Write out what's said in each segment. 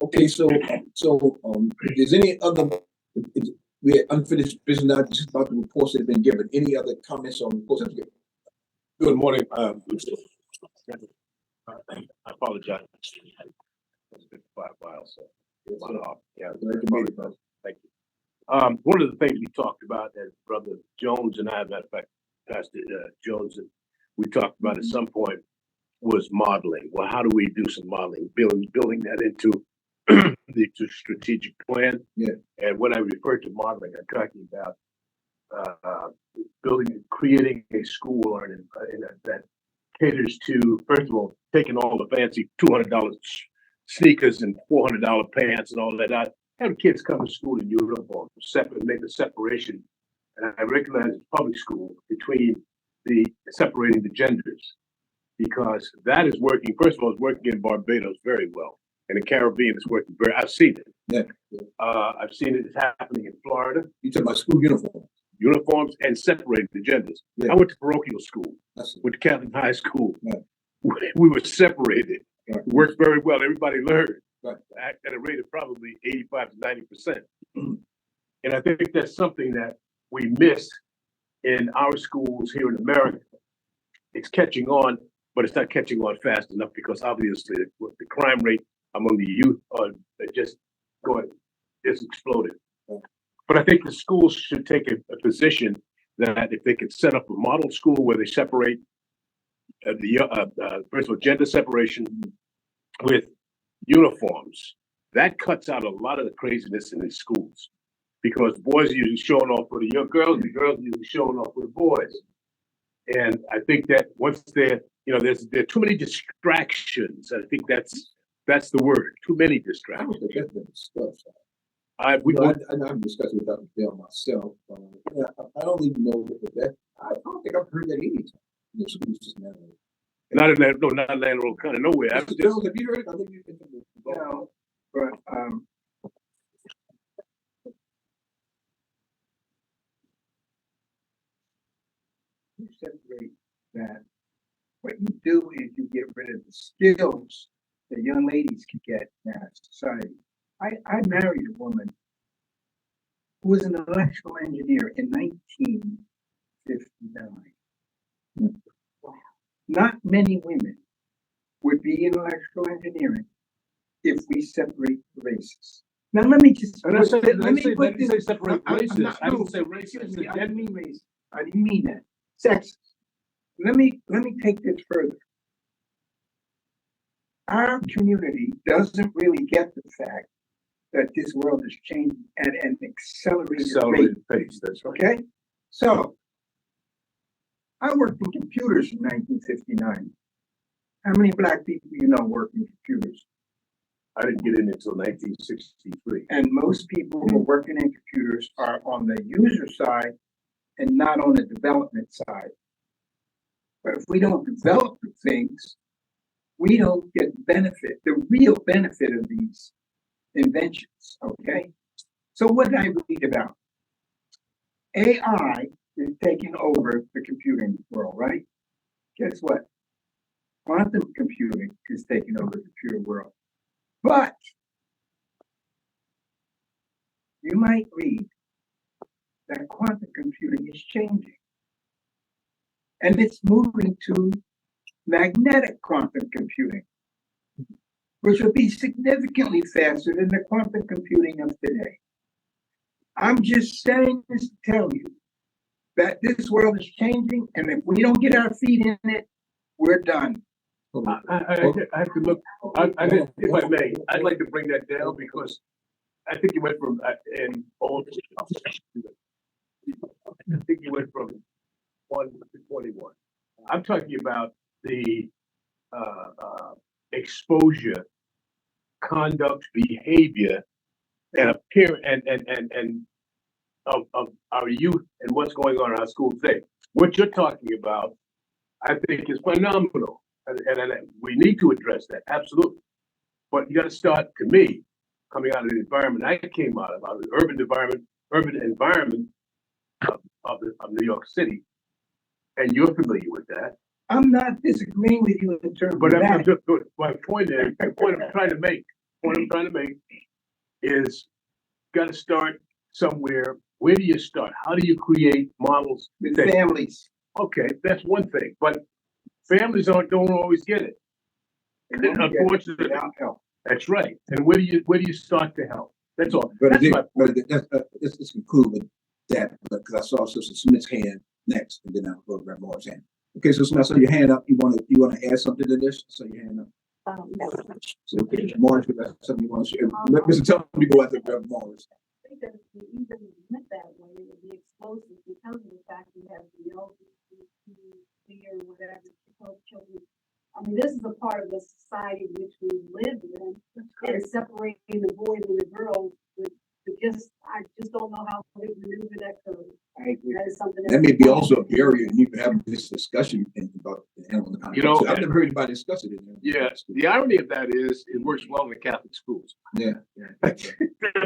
Okay, so if there's any other, we had unfinished business now, just about the reports that have been given. Any other comments on reports that have been given? Good morning. I apologize. It's been 5 miles, so yeah. Thank you. One of the things we talked about, as Brother Jones and I, matter of fact, Pastor Jones, and we talked about at some point, was modeling. Well, how do we do some modeling? Building that into the strategic plan. Yeah. And when I refer to modeling, I'm talking about creating a school or that caters to, first of all, taking all the fancy $200 sneakers and $400 pants and all that out. Have kids come to school in uniform, make a separation. And I recognize public school between separating the genders, because that is working. First of all, it's working in Barbados very well. And the Caribbean is working I've seen it. Yeah. I've seen it. It's happening in Florida. You talking about school Uniforms and separating the genders. Yeah. I went to parochial school. Went to Catholic high school. Right. We were separated. Right. It worked very well. Everybody learned. Right. At a rate of probably 85 to 90%. Mm-hmm. And I think that's something that we miss in our schools here in America. It's catching on, but it's not catching on fast enough, because obviously the crime rate among the youth just exploded. Right. But I think the schools should take a position that if they could set up a model school where they separate first of all, gender separation with uniforms, that cuts out a lot of the craziness in these schools, because the boys are usually showing off for the young girls, the girls are usually showing off for the boys. And I think that once there are too many distractions. I think that's the word. Too many distractions. I'm discussing with Dr. Bell myself. I don't even know that. I don't think I've heard that any time. Not in that, no, not in that little kind of nowhere. Have you heard it? I think you can. No, but you separate that. What you do is you get rid of the skills that young ladies can get in our society. I married a woman who was an electrical engineer in 1959. Wow. Not many women would be in electrical engineering if we separate the races. Now let me just separate races. I didn't say races. I didn't mean race. I didn't mean that. Sexes. Let me take this further. Our community doesn't really get the fact that this world is changing at an accelerated pace. That's right. Okay? So, I worked in computers in 1959. How many black people you know work in computers? I didn't get in until 1963. And most people who are working in computers are on the user side and not on the development side. But if we don't develop the things, we don't get the real benefit of these inventions, okay? So what did I read about? AI is taking over the computing world, right? Guess what? Quantum computing is taking over the computer world. But you might read that quantum computing is changing. And it's moving to magnetic quantum computing, which will be significantly faster than the quantum computing of today. I'm just saying this to tell you that this world is changing, and if we don't get our feet in it, we're done. I have to look. If I may, I'd like to bring that down, because I think you went from I think you went from 1 to 21. I'm talking about the exposure, conduct, behavior, and appearance, and of our youth and what's going on in our school today. What you're talking about, I think, is phenomenal, and we need to address that, absolutely. But you got to start, to me, coming out of the environment I came out of the urban environment of New York City, and you're familiar with that. I'm not disagreeing with you in terms But of that. my point is, the point I'm trying to make is got to start somewhere. Where do you start? How do you create models? With families. Okay, that's one thing, but families don't always get it. Unfortunately, that's right. And where do you start to help? That's all. But let's conclude with that because I saw Sister Smith's hand next, and then I'll go to Reverend Moore's hand. Okay, so Smith, I saw your hand up. You want to add something to this? I saw your hand up. So, okay, Morris, that's something you want to share. Mr. Tell me to go after Reverend Morris. I think that if you even went that way, it would be explosive because of the fact you have the LGBTQ or whatever children. I mean, this is a part of the society in which we live in, and separating the boys and the girls with I just don't know how they maneuver that code. I agree. That is something that may be also a barrier in even having this discussion about the animal. I've never heard anybody discuss it. Yeah, the irony of that is it works well in the Catholic schools. Yeah. I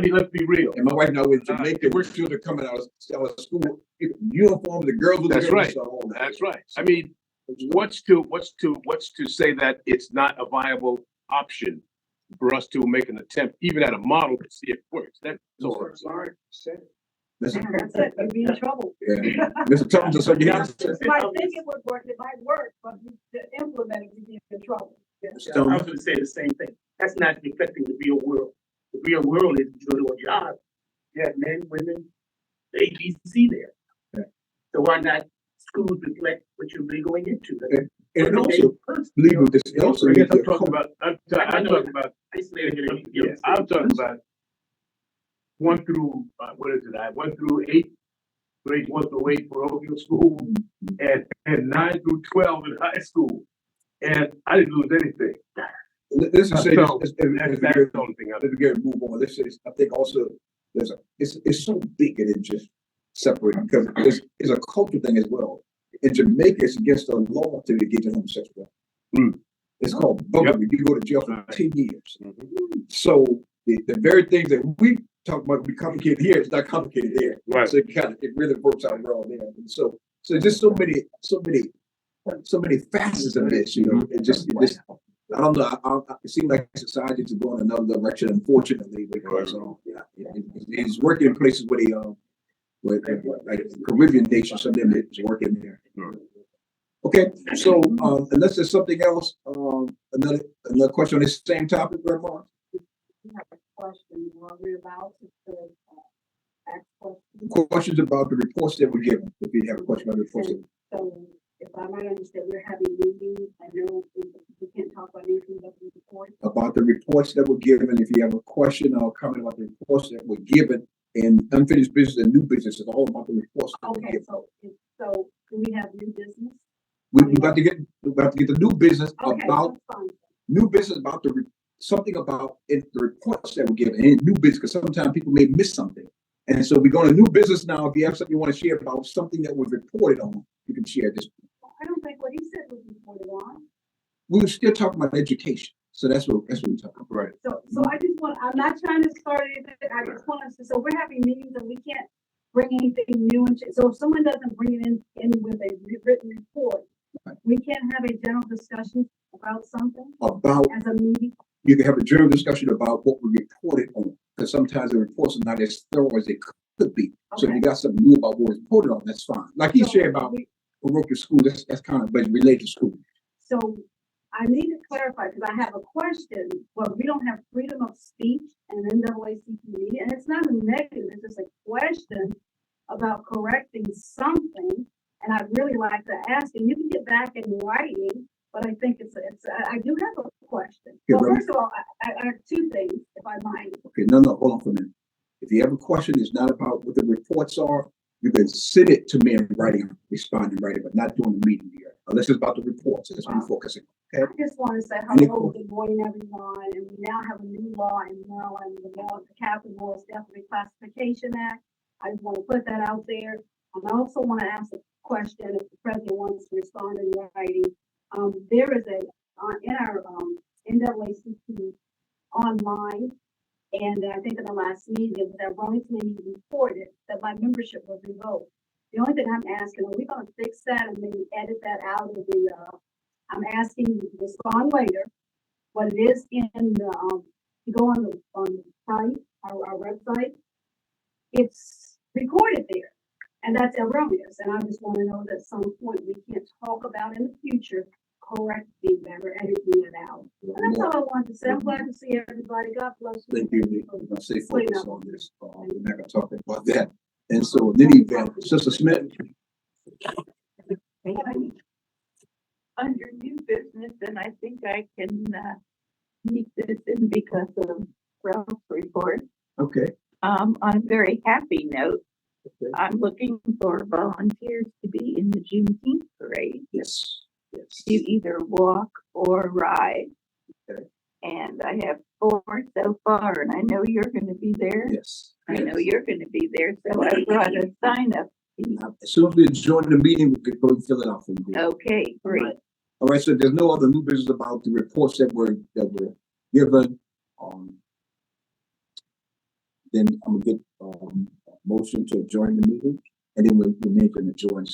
mean, let's be real. And my wife now in Jamaica, we're children coming out of school, uniform, the girls with the That's right. That. That's right. I mean, what's to say that it's not a viable option for us to make an attempt, even at a model, to see if it works. That's all. Sorry, said it. That's it. You'd be in trouble. Yeah. Mr. Thomas, so you might think it would work, it might work, but to implement it, you'd be in trouble. I was going to say the same thing. That's not reflecting the real world. The real world is you go to a job, you have men, women, A, B, C there. Yeah. So why not schools reflect what you're really going into? And also, believe me, this also I'm talking about. I'm talking about 1 through what is it? 1 through 8, grades 1 through 8 parochial school, and 9 through 12 in high school, and I didn't lose anything. Let's just say that's the only thing. Let me move on. Let's say I think also it's so big and it just separating because it's a cultural thing as well. In Jamaica, it's against the law to engage in homosexual. It's called buggery. You go to jail for 10 years. So the very things that we talk about be complicated here, it's not complicated there. Right. So it really works out well there. And so just so many facets of this, you know. It just I don't know. It seems like society is going another direction, unfortunately, because it's working in places where like Caribbean nations, some of them is working there. Okay, so unless there's something else, another question on this same topic, Grandma. You have a question. Are we about to ask questions? Questions about the reports that were given. If you have a question about the reports. So, if I might understand, we're having meetings. I know we can't talk about anything about the reports. About the reports that were given. If you have a question or comment about the reports that were given in unfinished business and new business, it's all about the reports. Okay, so do we have new business? We're about to get the new business about new business about something about the reports that were given in new business, because sometimes people may miss something. And so we're going to new business now. If you have something you want to share about something that was reported on, you can share this. I don't think what he said was reported on. We were still talking about education. So that's what we're talking about. Right. So I'm not trying to start anything. I just want us to, so we're having meetings and we can't bring anything new. So if someone doesn't bring it in with a written report, right, we can't have a general discussion about something as a meeting. You can have a general discussion about what we reported on, because sometimes the reports are not as thorough as they could be. Okay. So if you got something new about what was reported on, that's fine. Like he shared about parochial school, that's kind of related to school. So I need to clarify, because I have a question. Well, we don't have freedom of speech and NAACP media, and it's not a negative, it's just a question about correcting something. And I'd really like to ask, and you can get back in writing, but I think I do have a question. Okay, well, first of all, I have two things, if I might. Okay, no, hold on for a minute. If you have a question, it's not about what the reports are. You can send it to me in writing, respond in writing, but not during the meeting here. Unless it's about the reports, that's what I'm focusing on. Okay? I just want to say hello, good morning, everyone. And we now have a new law in Maryland. The Capital Law is definitely Classification Act. I just want to put that out there. And I also want to ask a question if the president wants to respond in writing. There is in our NAACP online, and I think in the last meeting, that Burlington reported that my membership was revoked. The only thing I'm asking, are we gonna fix that and maybe edit that out of the, I'm asking you to respond later. What it is in the, you go on the site, our website, it's recorded there. And that's erroneous. And I just want to know that at some point we can't talk about in the future correcting that or editing it out. And that's all I wanted to say. I'm glad to see everybody. God bless you. Thank you. I'm gonna stay focused on this. We're not gonna talk about that. And so, in any event, Sister Smith. Under new business, and I think I can meet this in because of Ralph's report. Okay. On a very happy note, Okay. I'm looking for volunteers to be in the Juneteenth parade. Yes. Yes. To either walk or ride. Okay. And I have 4 so far, and I know you're going to be there. Yes. I know you're going to be there, so I brought a sign up. As soon as we join the meeting, we could go and fill it out for you. Okay, great. All right. So there's no other new business about the reports that were given. Then I'm gonna get a motion to adjourn the meeting, and then we'll make an adjourn